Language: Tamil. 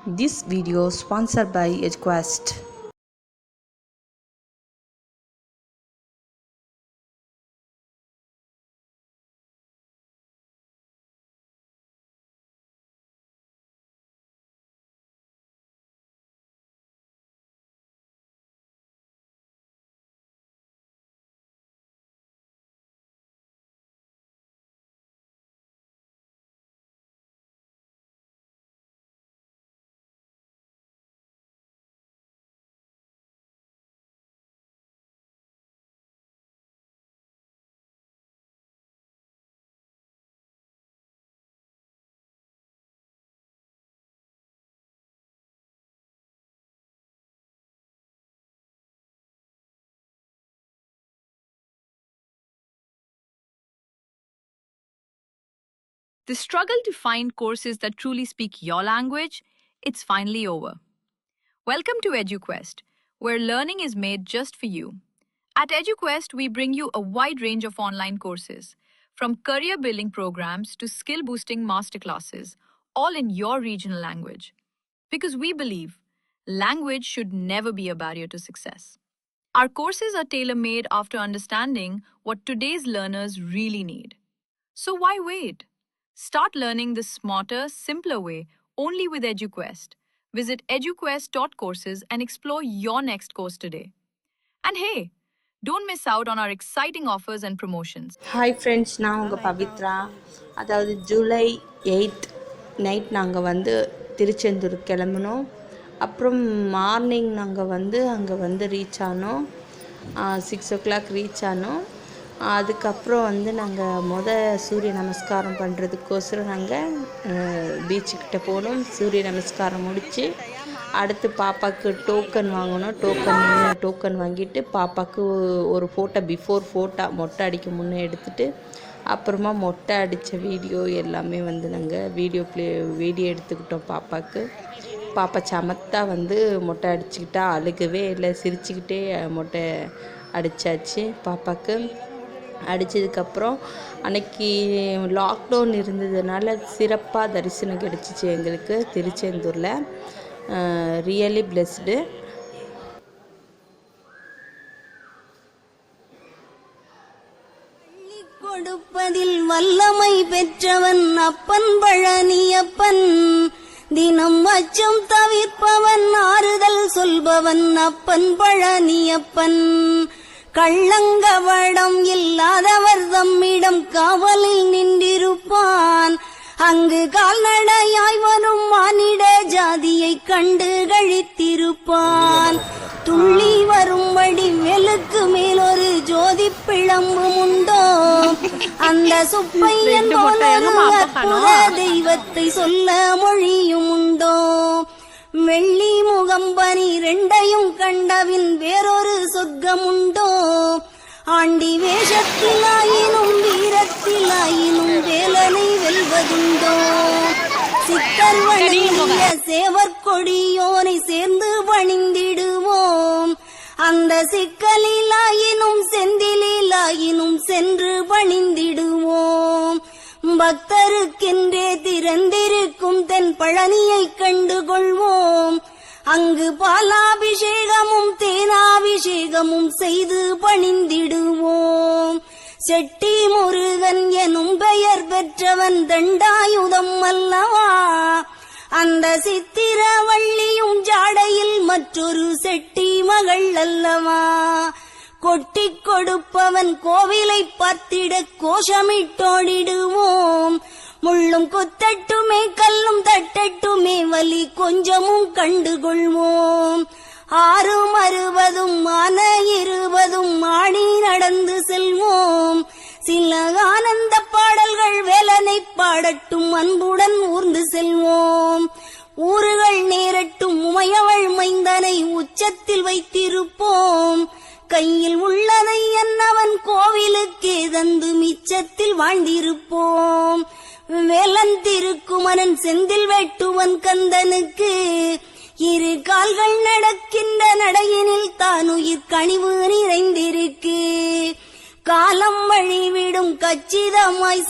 This video sponsored by EdgeQuest. The struggle to find courses that truly speak your language, it's finally over. Welcome to EduQuest, where learning is made just for you. At EduQuest, we bring you a wide range of online courses, from career building programs to skill boosting masterclasses, all in your regional language. Because we believe language should never be a barrier to success. Our courses are tailor-made after understanding what today's learners really need. So why wait? Start learning the smarter, simpler way only with EduQuest. Visit eduquest.courses and explore your next course today. And hey, don't miss out on our exciting offers and promotions. Hi friends, நான் உங்கள் பவித்ரா. அதாவது ஜூலை 8 நைட் நாங்கள் திருச்செந்தூர் கிளம்பினோம். அப்புறம் மார்னிங் நாங்கள் அங்கே ரீச் ஆனோம். 6 o'clock ரீச் ஆனோம். அதுக்கப்புறம் நாங்கள் சூரிய நமஸ்காரம் பண்ணுறதுக்கோசரம் நாங்கள் பீச்சுக்கிட்ட போனோம். சூரிய நமஸ்காரம் முடித்து அடுத்து பாப்பாவுக்கு டோக்கன் வாங்கினோம். டோக்கன் வாங்கிட்டு பாப்பாவுக்கு ஒரு ஃபோட்டோ பிஃபோர் ஃபோட்டோ மொட்டை அடிக்க முன்னே எடுத்துகிட்டு அப்புறமா மொட்டை அடித்த வீடியோ எல்லாமே நாங்கள் வீடியோ எடுத்துக்கிட்டோம். பாப்பா சமத்தா மொட்டை அடிச்சுக்கிட்டா, அழுகவே இல்லை, சிரிச்சுக்கிட்டே மொட்டை அடித்தாச்சு. பாப்பாவுக்கு அடித்ததுக்கப்புறம் அன்னைக்கு லாக்டவுன் இருந்ததுனால சிறப்பாக தரிசனம் கிடச்சிச்சு எங்களுக்கு திருச்செந்தூரில். Really blessed. கொடுப்பதில் வல்லமை பெற்றவன் அப்பன் பழனியப்பன், தினம் அச்சம் தவிர்ப்பவன், ஆறுதல் சொல்பவன் அப்பன் பழனியப்பன். கள்ளங்கவடம் இல்லாதவர் தம்மிடம் காவலில் நின்றிருப்பான். அங்கு கால்நடையாய் வரும் மானிட ஜாதியை கண்டு கழித்திருப்பான். துள்ளி வரும்படி மேலுக்கு மேலொரு ஜோதி பிழம்பும் உண்டோ, அந்த சுப்பையன் போலொரு அற்புத தெய்வத்தை சொல்ல மொழியும் உண்டோ. வெள்ளி முகம்பனி ரெண்டையும் கண்டவின் வேறொரு சொர்க்கமுண்டோ. ஆண்டி வேஷத்திலாயினும் வீரத்திலாயினும் வேலனை வெல்வதுண்டோ. சித்தர் வணங்கிய சேவற்கொடியோனை சேர்ந்து பணிந்திடுவோம். அந்த சிக்கலிலாயினும் செந்திலாயினும் சென்று பணிந்திடுவோம். பக்தருக்கென்றே திறந்திருக்கும் தென் பழனியை கண்டுகொள்வோம். அங்கு பாலாபிஷேகமும் தேனாபிஷேகமும் செய்து பணிந்திடுவோம். செட்டி முருகன் எனும் பெயர் பெற்றவன் தண்டாயுதம் அல்லவா. அந்த சித்திரவள்ளியும் ஜாடையில் மற்றொரு செட்டி மகள் அல்லவா. கொட்டிக் கொடுப்பவன் கோவிலை பார்த்திட கோஷமிட்டோடிடுவோம். முள்ளும் குத்தட்டுமே கல்லும் தட்டட்டுமே வலி கொஞ்சமும் கண்டுகொள்வோம். 6 60 ஆன 20 ஆடி நடந்து செல்வோம். சில ஆனந்த பாடல்கள் வேலனை பாடட்டும், அன்புடன் ஊர்ந்து செல்வோம். ஊறுகள் நேரட்டும், உமையவள் மைந்தனை உச்சத்தில் வைத்திருப்போம். கையில் உள்ளதை என்னவன் கோவிலுக்கே தந்து மிச்சத்தில் வாழ்ந்திருப்போம். வேலன் திருக்குமரன் செந்தில் வெட்டுவன் கந்தனுக்கு 2 கால்கள் நடக்கின்ற நடையினில் தான் உயிர் கனிவு நிறைந்திருக்கு. காலம் வழிவிடும் கச்சிதமாய்